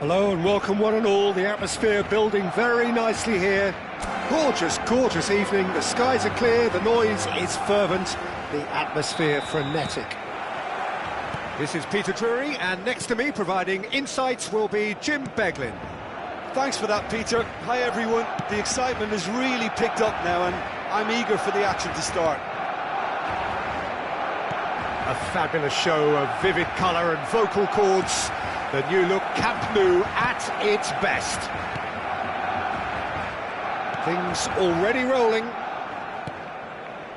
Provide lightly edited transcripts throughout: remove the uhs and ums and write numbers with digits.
Hello and welcome one and all, the atmosphere building very nicely here. Gorgeous, gorgeous evening, the skies are clear, the noise is fervent, the atmosphere frenetic. This is Peter Drury, and next to me providing insights will be Jim Beglin. Thanks for that, Peter. Hi everyone, the excitement has really picked up now and I'm eager for the action to start. A fabulous show of vivid colour and vocal cords. The new look Camp Nou at its best. Things already rolling.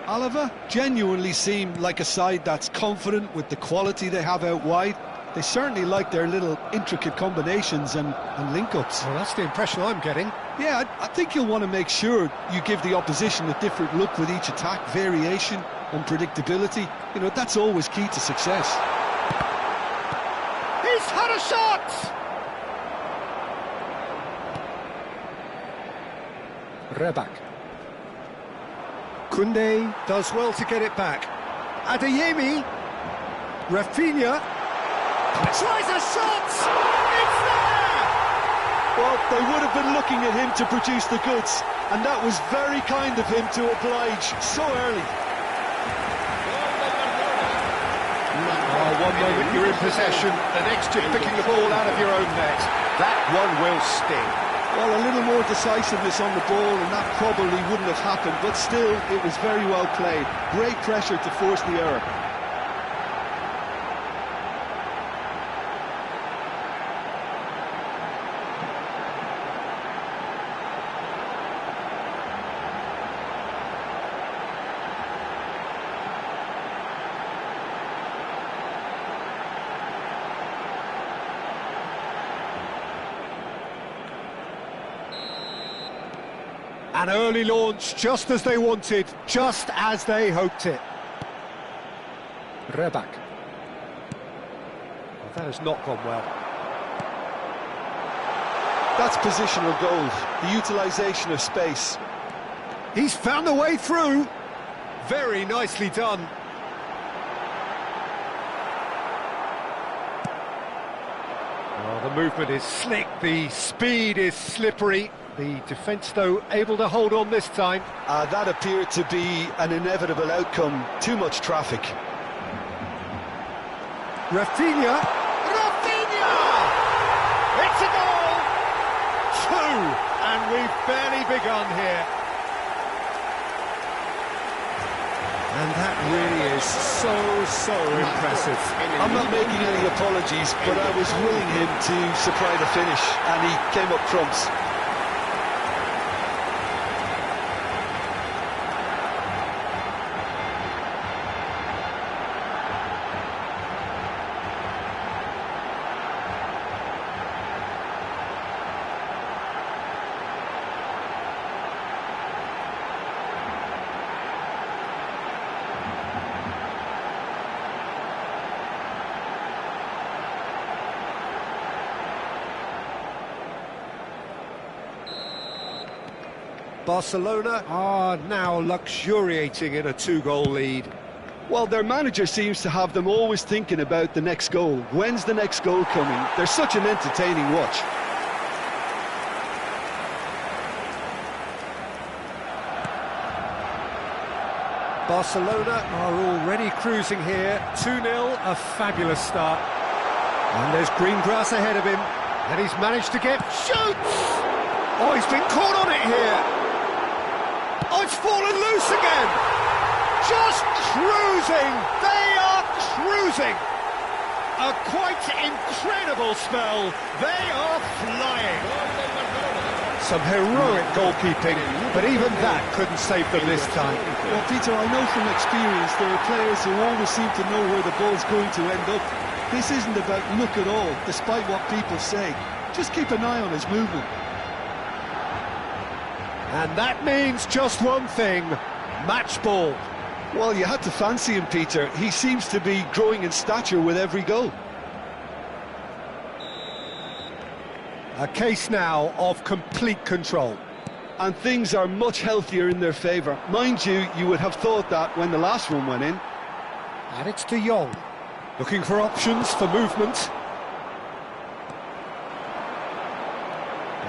Álava genuinely seem like a side that's confident with the quality they have out wide. They certainly like their little intricate combinations and link-ups. Well, that's the impression I'm getting. Yeah, I think you'll want to make sure you give the opposition a different look with each attack, variation, unpredictability. You know, that's always key to success. He's had a shot! Rebak. Koundé does well to get it back. Adeyemi. Rafinha. Tries a shot! It's there! Well, they would have been looking at him to produce the goods, and that was very kind of him to oblige so early. One moment you're in possession, the next you're picking the ball out of your own net. That one will sting. Well, a little more decisiveness on the ball and that probably wouldn't have happened, but still, it was very well played. Great pressure to force the error. An early launch, just as they wanted, just as they hoped it. Rebak. Well, that has not gone well. That's positional goals, the utilisation of space. He's found a way through. Very nicely done. Well, the movement is slick, the speed is slippery. The defence, though, able to hold on this time. That appeared to be an inevitable outcome. Too much traffic. Rafinha! Rafinha! It's a goal! Two! And we've barely begun here. And that really is so impressive. I'm not making any apologies, but I was willing him to supply the finish, and he came up trumps. Barcelona are now luxuriating in a two-goal lead. Well, their manager seems to have them always thinking about the next goal. When's the next goal coming? They're such an entertaining watch. Barcelona are already cruising here. 2-0, a fabulous start. And there's green grass ahead of him. And he's managed to get... Shoots! Oh, he's been caught on it here. Oh, it's fallen loose again! Just cruising! They are cruising! A quite incredible spell. They are flying. Some heroic goalkeeping, but even that couldn't save them this time. Well, Peter, I know from experience there are players who always seem to know where the ball's going to end up. This isn't about luck at all, despite what people say. Just keep an eye on his movement. And that means just one thing, match ball. Well, you had to fancy him, Peter. He seems to be growing in stature with every goal. A case now of complete control. And things are much healthier in their favour. Mind you, you would have thought that when the last one went in. And it's De Jong, looking for options for movement.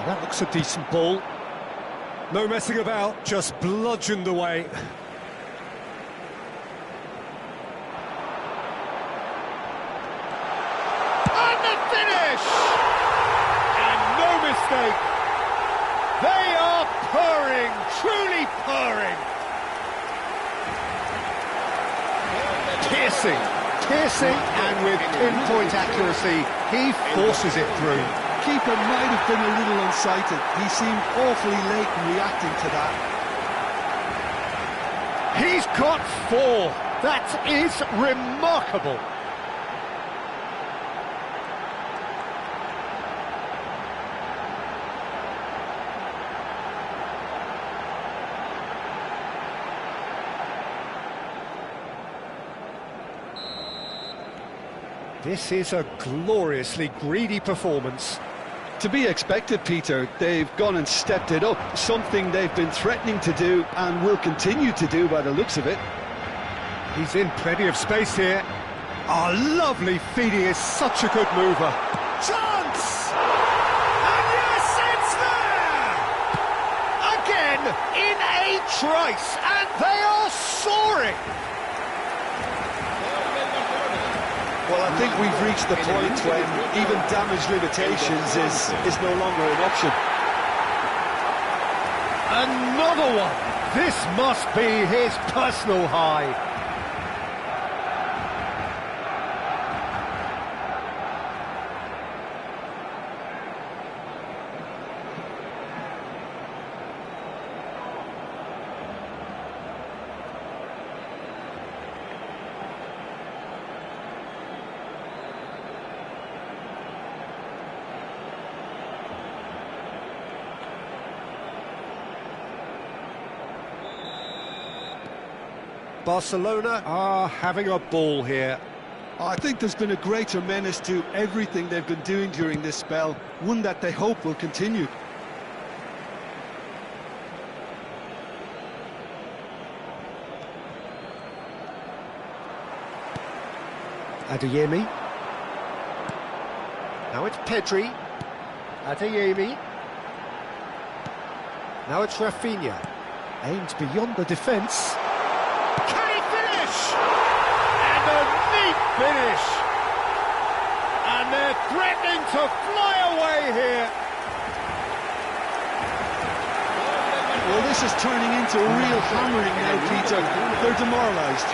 Now that looks a decent ball. No messing about, just bludgeoned away. And the finish! And no mistake. They are purring, truly purring. Piercing, and with pinpoint accuracy, he forces it through. Keeper might have been a little unsighted. He seemed awfully late in reacting to that. He's got 4. That is remarkable. This is a gloriously greedy performance. To be expected, Peter. They've gone and stepped it up, something they've been threatening to do and will continue to do by the looks of it. He's in plenty of space here. Oh, lovely feed, he is such a good mover. Chance! And yes, it's there! Again, in a trice, and they are soaring! Well, I think we've reached the point when even damage limitations is no longer an option. Another one! This must be his personal high. Barcelona are having a ball here. I think there's been a greater menace to everything they've been doing during this spell, one that they hope will continue. Adeyemi. Now it's Pedri. Adeyemi. Now it's Rafinha. Aimed beyond the defence. Can he finish? And a neat finish. And they're threatening to fly away here. Well, this is turning into a real hammering now, Peter. They're demoralised.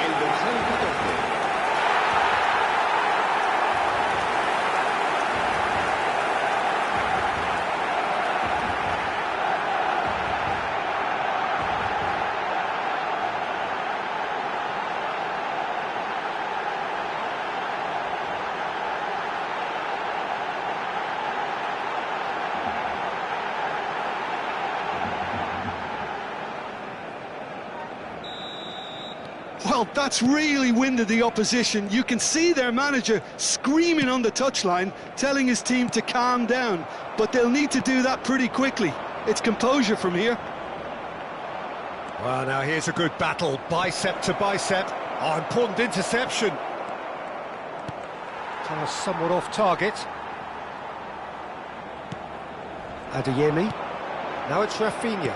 Well, that's really winded the opposition. You can see their manager screaming on the touchline, telling his team to calm down. But they'll need to do that pretty quickly. It's composure from here. Well, now here's a good battle, bicep to bicep. Oh, important interception. Somewhat off target. Adeyemi. Now it's Rafinha.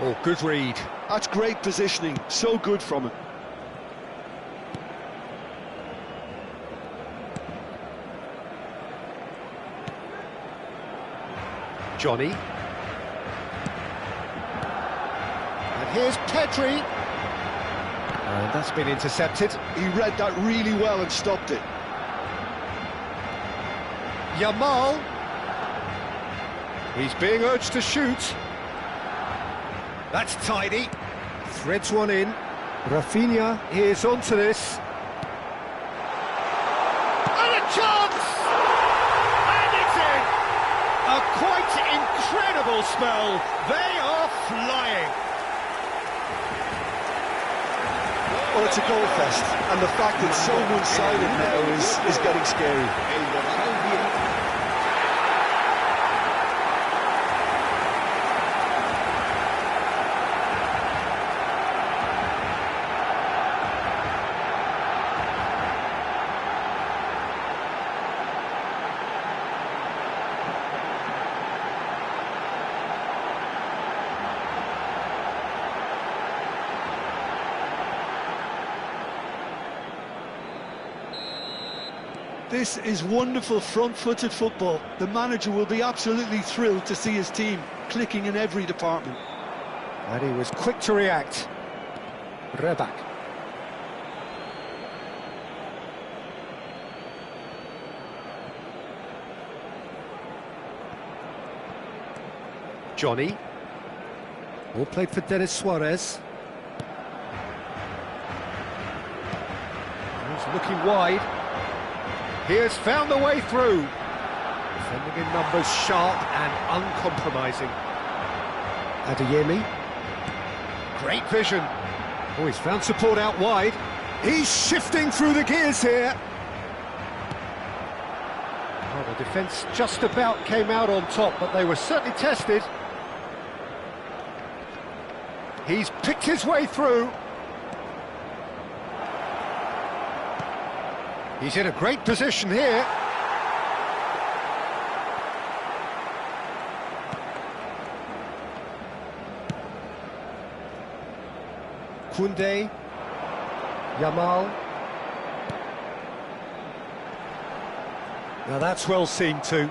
Oh, good read. That's great positioning. So good from him. Johnny. And here's Pedri. And that's been intercepted. He read that really well and stopped it. Yamal. He's being urged to shoot. That's tidy. Threads one in. Rafinha is onto this. And a chance! And it's in! A quite incredible spell. They are flying. Well, it's a goal fest, and the fact it's so one-sided now is getting scary. This is wonderful front-footed football. The manager will be absolutely thrilled to see his team clicking in every department. And he was quick to react. Reback. Johnny. All played for Denis Suarez. He's looking wide. He has found the way through. Defending in numbers, sharp and uncompromising. Adeyemi. Great vision. Oh, he's found support out wide. He's shifting through the gears here. Well, the defence just about came out on top, but they were certainly tested. He's picked his way through. He's in a great position here. Koundé, Yamal. Now that's well seen too.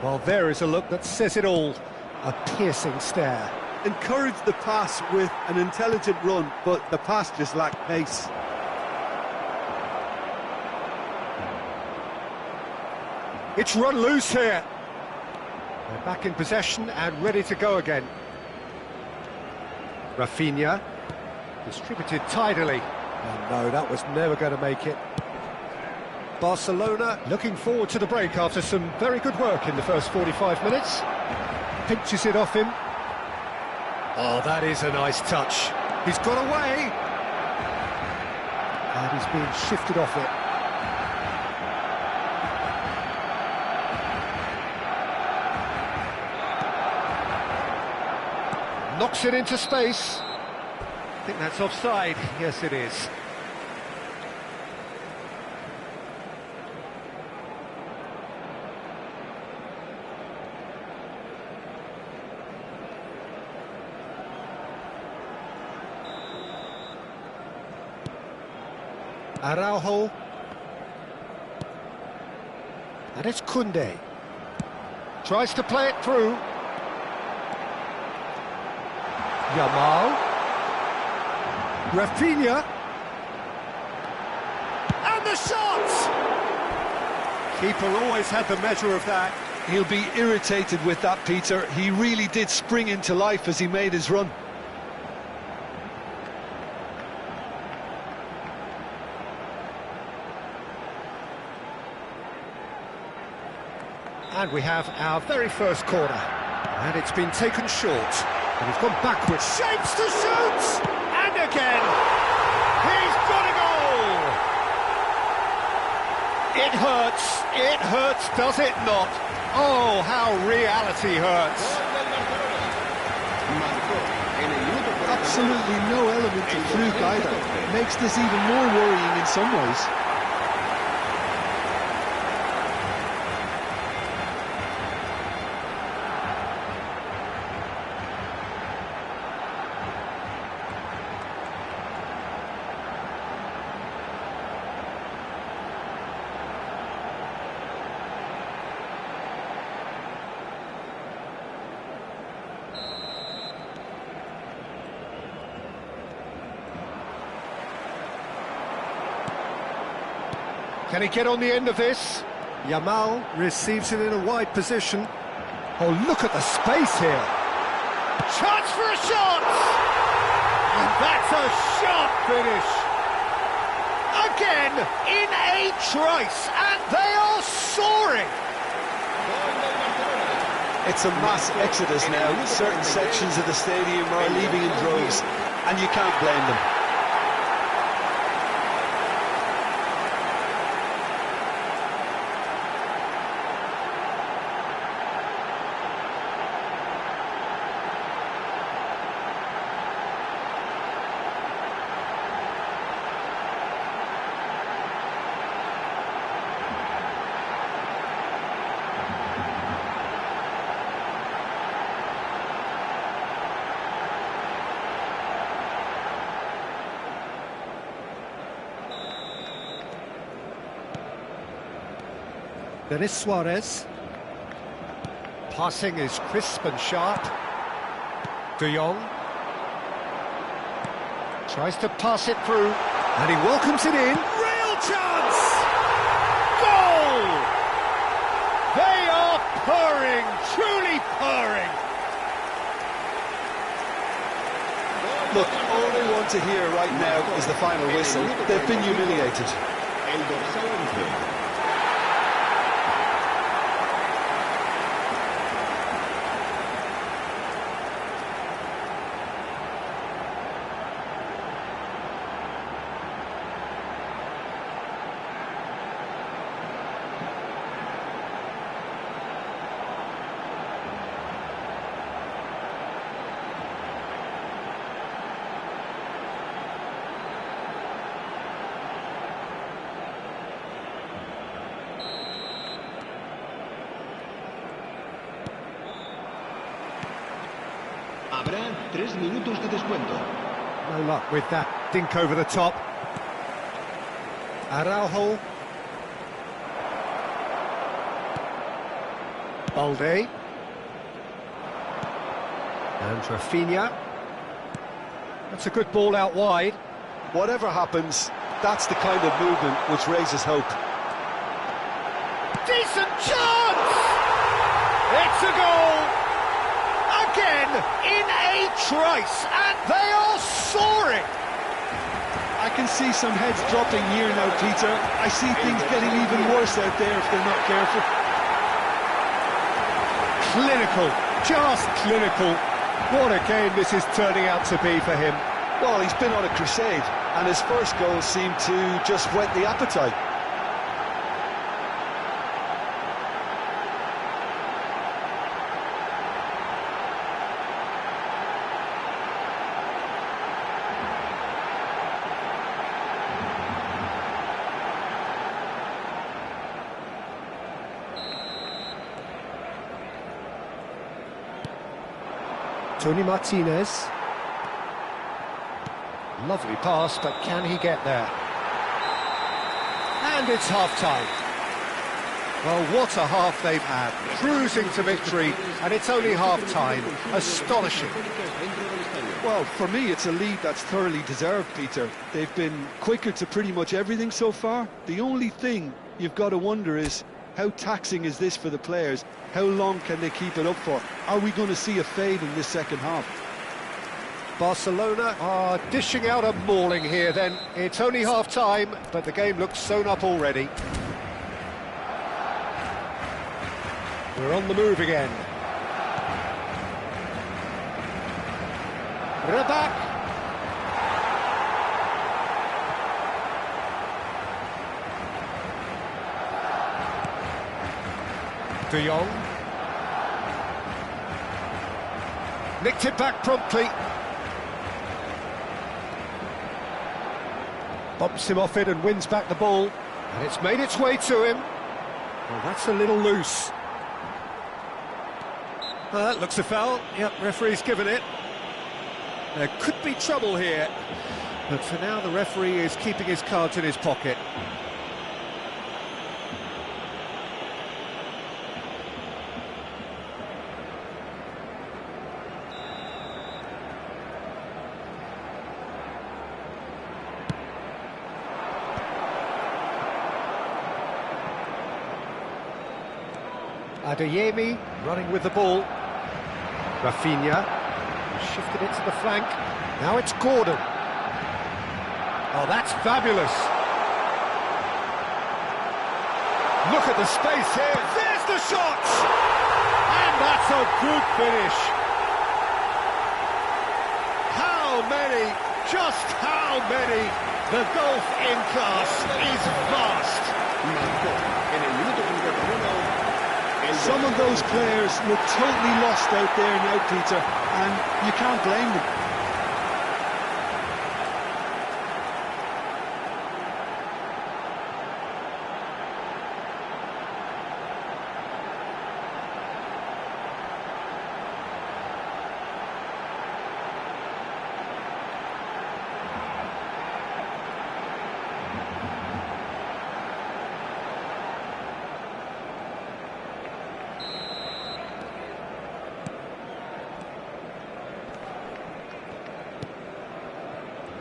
Well, there is a look that says it all. A piercing stare. Encouraged the pass with an intelligent run, but the pass just lacked pace. It's run loose here. They're back in possession and ready to go again. Rafinha, distributed tidily. Oh no, that was never going to make it. Barcelona looking forward to the break after some very good work in the first 45 minutes. Pinches it off him. Oh, that is a nice touch. He's got away. And he's being shifted off it. Knocks it into space. I think that's offside. Yes, it is. Araujo. And it's Koundé. Tries to play it through. Yamal. Rafinha. And the shot! Keeper always had the measure of that. He'll be irritated with that, Peter. He really did spring into life as he made his run. And we have our very first corner. And it's been taken short. And he's gone backwards. Shapes to shoot! And again! He's got a goal! It hurts, does it not? Oh, how reality hurts. Absolutely no element of fluke either. Makes this even more worrying in some ways. Can he get on the end of this? Yamal receives it in a wide position. Oh, look at the space here. Chance for a shot! And that's a sharp finish. Again, in a trice, and they are soaring. It's a mass exodus now. Certain sections of the stadium are leaving in droves, and you can't blame them. Denis Suarez. Passing is crisp and sharp. De Jong. Tries to pass it through, and he welcomes it in. Real chance! Goal! They are purring, truly purring. Look, all they want to hear right now is the final whistle. They've been humiliated. Habrá 3 minutos de descuento. No luck with that dink over the top. Araujo. Balde. And Rafinha. That's a good ball out wide. Whatever happens, that's the kind of movement which raises hope. Decent chance! It's a goal! Again, in a trice, and they are soaring! I can see some heads dropping here now, Peter. I see things getting even worse out there if they're not careful. Clinical, just clinical. What a game this is turning out to be for him. Well, he's been on a crusade, and his first goal seemed to just whet the appetite. Tony Martinez. Lovely pass, but can he get there? And it's half-time. Well, what a half they've had. Cruising to victory, and it's only half-time. Astonishing. Well, for me, it's a lead that's thoroughly deserved, Peter. They've been quicker to pretty much everything so far. The only thing you've got to wonder is, how taxing is this for the players? How long can they keep it up for? Are we going to see a fade in this second half? Barcelona are dishing out a mauling here then. It's only half-time, but the game looks sewn up already. We're on the move again. Reback. De Jong. Nicked it back promptly. Bumps him off it and wins back the ball. And it's made its way to him. Well, that's a little loose. That looks a foul. Yep, referee's given it. There could be trouble here. But for now, the referee is keeping his cards in his pocket. Adeyemi running with the ball. Rafinha shifted it to the flank. Now it's Gordon. Oh, that's fabulous. Look at the space here. There's the shot! And that's a good finish. How many? Just how many? The gulf in class is vast. Some of those players look totally lost out there now, Peter, and you can't blame them.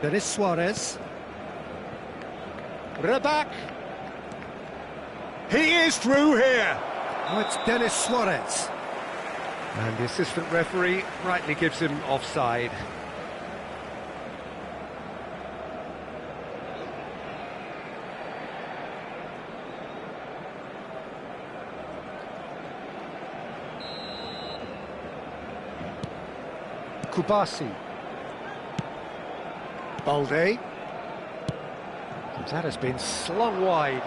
Denis Suarez. Reback. He is through here. Oh, it's Denis Suarez. And the assistant referee rightly gives him offside. Kubasi. Balde. That has been slung wide.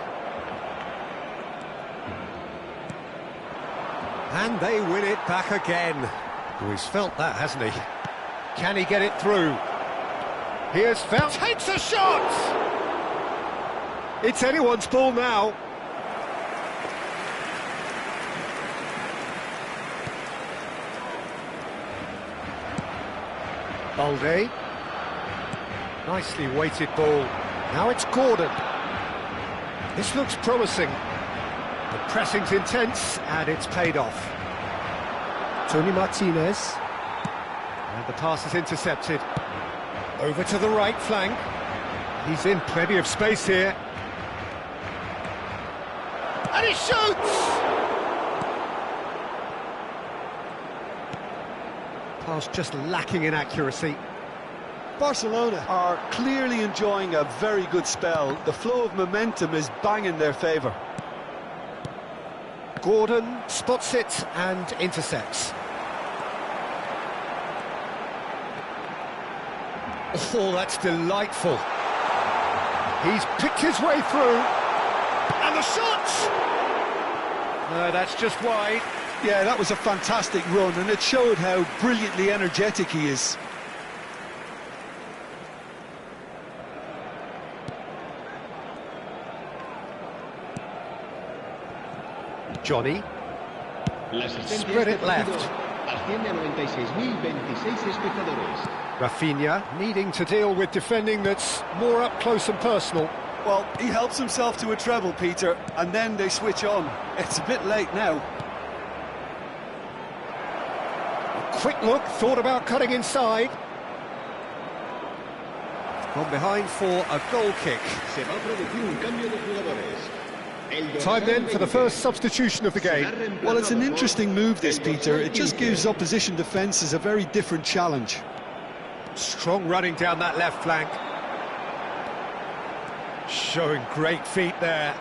And they win it back again. Oh, he's felt that, hasn't he? Can he get it through? He has found... Takes a shot! It's anyone's ball now. Balde. Nicely weighted ball. Now it's Gordon. This looks promising. The pressing's intense, and it's paid off. Tony Martinez. And the pass is intercepted. Over to the right flank. He's in plenty of space here. And he shoots! Pass just lacking in accuracy. Barcelona are clearly enjoying a very good spell. The flow of momentum is bang in their favour. Gordon spots it and intercepts. Oh, that's delightful. He's picked his way through. And the shot! No, that's just wide. Yeah, that was a fantastic run, and it showed how brilliantly energetic he is. Johnny. Spread it left. Asciende a 96.026 espectadores. Rafinha needing to deal with defending that's more up close and personal. Well, he helps himself to a treble, Peter, and then they switch on. It's a bit late now. Quick look, thought about cutting inside. Gone behind for a goal kick. Se va a producir un cambio de jugadores. Time then for the first substitution of the game. Well, it's an interesting move, this, Peter. It just gives opposition defences a very different challenge. Strong running down that left flank. Showing great feet there.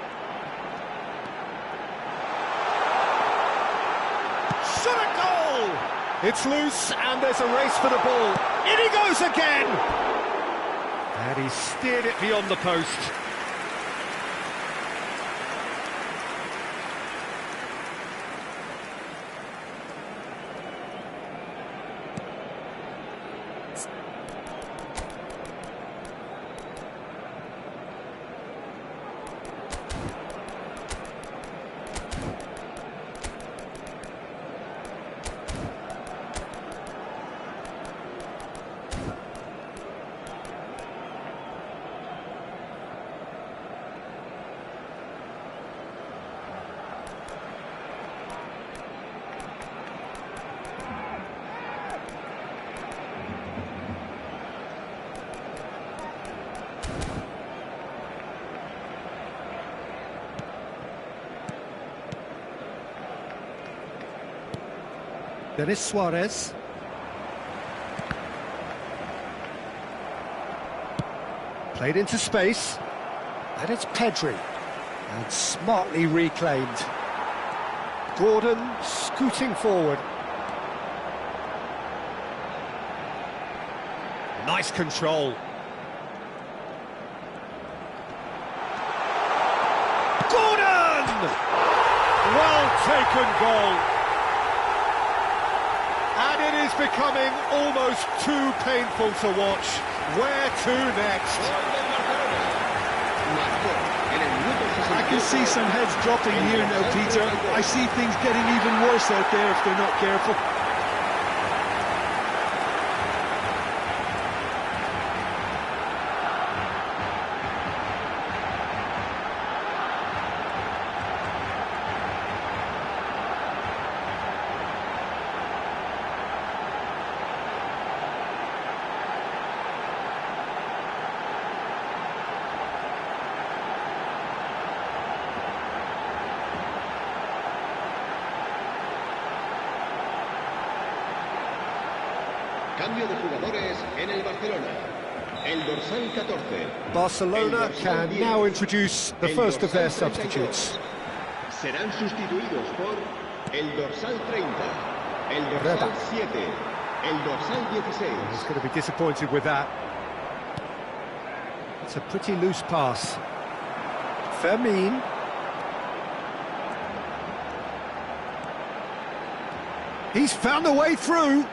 Shot a goal! It's loose and there's a race for the ball. In he goes again! And he steered it beyond the post. Denis Suarez. Played into space. And it's Pedri. And smartly reclaimed. Gordon scooting forward. Nice control. Gordon! Well taken goal. And it is becoming almost too painful to watch. Where to next? I can see some heads dropping here now, Peter. I see things getting even worse out there if they're not careful. Cambio de jugadores en el Barcelona. El dorsal 14. Barcelona can now introduce the first of their substitutes. Serán sustituidos por el dorsal 30, el dorsal 7, el dorsal 16. He's going to be disappointed with that. It's a pretty loose pass. Fermin. He's found a way through.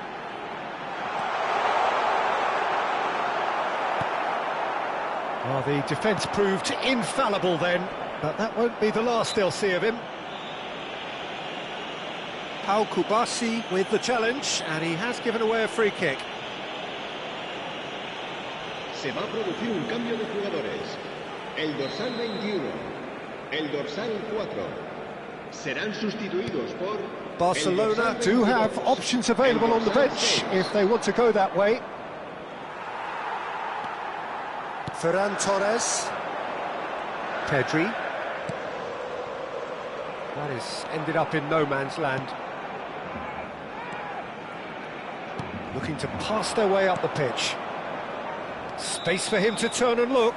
Well, the defence proved infallible then, but that won't be the last they'll see of him. Pau Kubasi with the challenge, and he has given away a free kick. Se va a producir un cambio de jugadores. El dorsal 21, el dorsal 4. Serán sustituidos por... Barcelona do have options available on the bench if they want to go that way. Ferran Torres. Pedri. That has ended up in no man's land. Looking to pass their way up the pitch. Space for him to turn and look.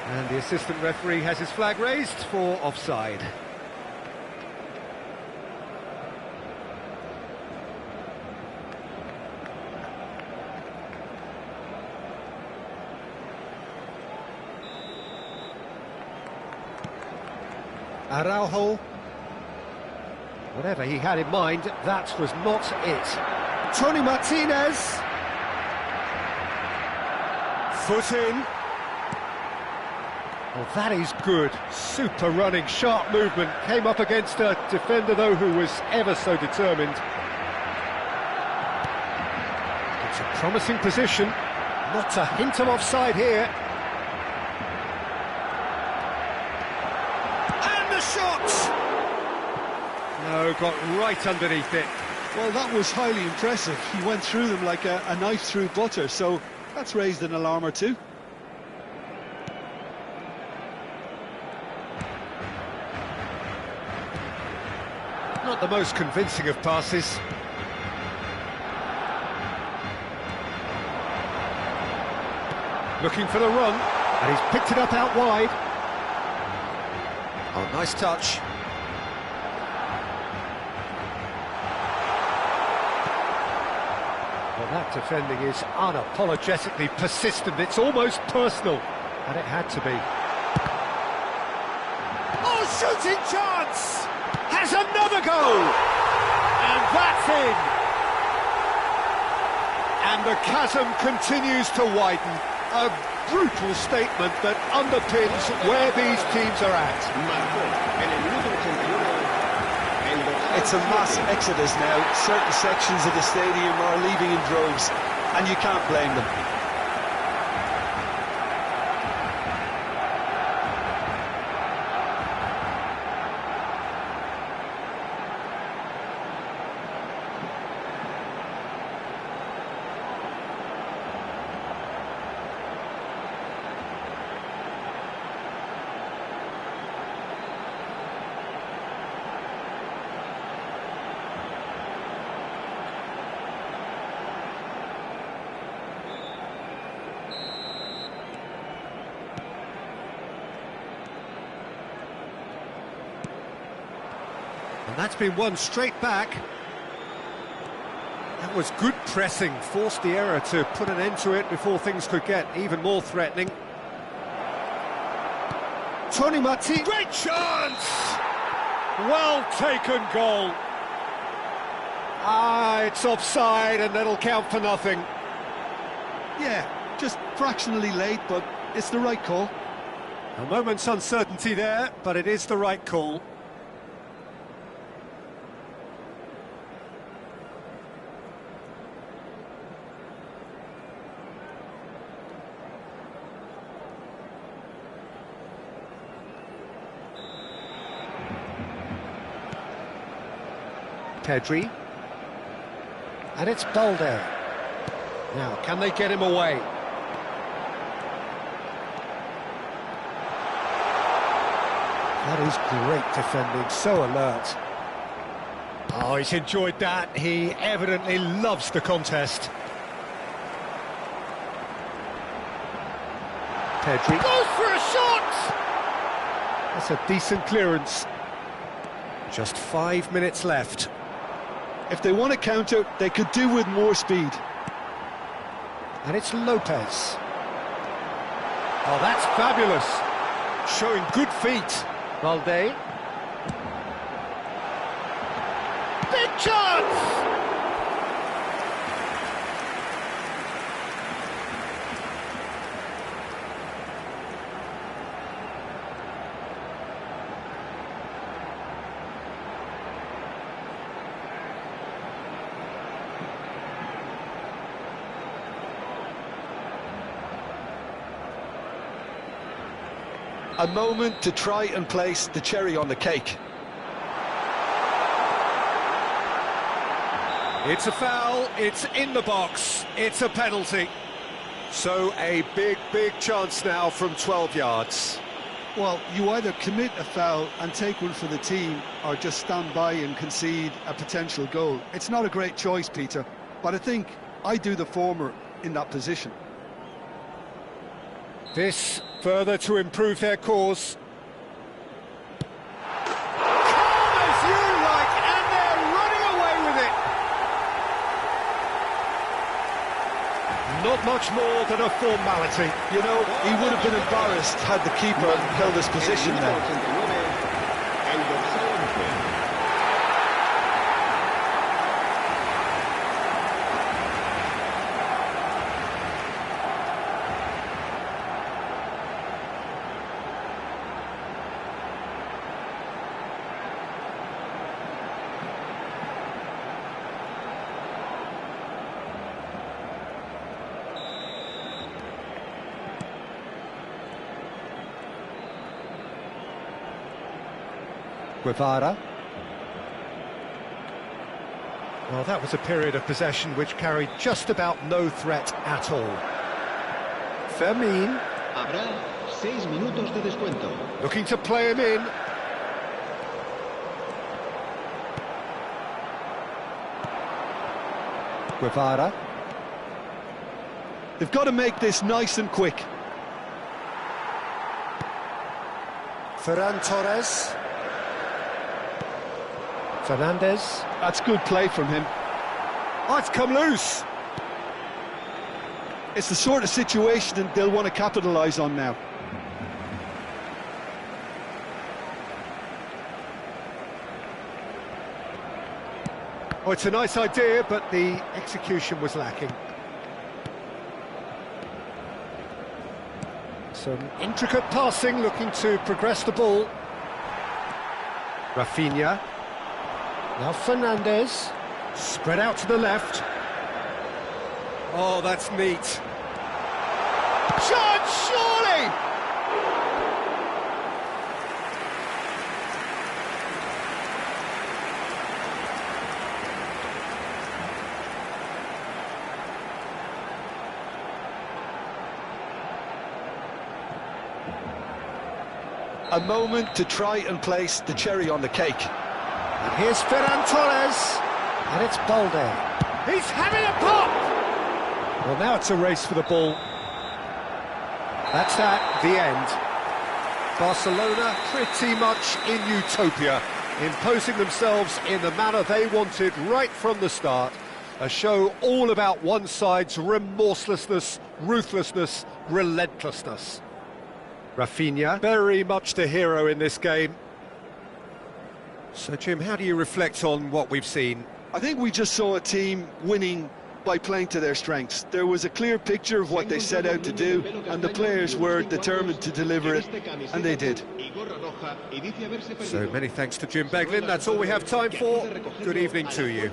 And the assistant referee has his flag raised for offside. Araujo. Whatever he had in mind, that was not it. Tony Martinez. Foot in. Well, that is good. Super running, sharp movement. Came up against a defender, though, who was ever so determined. It's a promising position. Not a hint of offside here. And the shot! No, got right underneath it. Well, that was highly impressive. He went through them like a knife through butter, so that's raised an alarm or two. Not the most convincing of passes. Looking for the run, and he's picked it up out wide. Oh, nice touch. Well, that defending is unapologetically persistent. It's almost personal, and it had to be. Oh, shooting chance! Has another goal! And that's in! And the chasm continues to widen. A brutal statement that underpins where these teams are at. It's a mass exodus now. Certain sections of the stadium are leaving in droves, and you can't blame them. And that's been won straight back. That was good pressing, forced the error to put an end to it before things could get even more threatening. Tony Martinez, great chance! Well taken goal. It's offside and that'll count for nothing. Yeah, just fractionally late, but it's the right call. A moment's uncertainty there, but it is the right call. Pedri, and it's Balde. Now, can they get him away? That is great defending, so alert. Oh, he's enjoyed that. He evidently loves the contest. Pedri goes for a shot! That's a decent clearance. Just 5 minutes left. If they want to counter, they could do with more speed. And it's Lopez. Oh, that's fabulous. Showing good feet. Valde. Big chance! A moment to try and place the cherry on the cake. It's a foul, it's in the box, it's a penalty. So a big chance now from 12 yards. Well, you either commit a foul and take one for the team, or just stand by and concede a potential goal. It's not a great choice, Peter, but I think I do the former in that position. This further to improve their cause. Calm as you like, and they're running away with it. Not much more than a formality. You know, he would have been embarrassed had the keeper held his position there. Guevara. Well, that was a period of possession which carried just about no threat at all. Fermin. Habrá 6 minutos de descuento. Looking to play him in. Guevara. They've got to make this nice and quick. Ferran Torres. Fernandez. That's good play from him. Oh, it's come loose. It's the sort of situation that they'll want to capitalise on now. Oh, it's a nice idea, but the execution was lacking. Some intricate passing, looking to progress the ball. Rafinha. Now Fernandez. Spread out to the left. Oh, that's neat. Shot, surely! A moment to try and place the cherry on the cake. And here's Ferran Torres, and it's Balde. He's having a pop! Well, now it's a race for the ball. That's that, the end. Barcelona pretty much in utopia, imposing themselves in the manner they wanted right from the start. A show all about one side's remorselessness, ruthlessness, relentlessness. Rafinha, very much the hero in this game. So, Jim, how do you reflect on what we've seen? I think we just saw a team winning by playing to their strengths. There was a clear picture of what they set out to do, and the players were determined to deliver it, and they did. So many thanks to Jim Beglin. That's all we have time for. Good evening to you.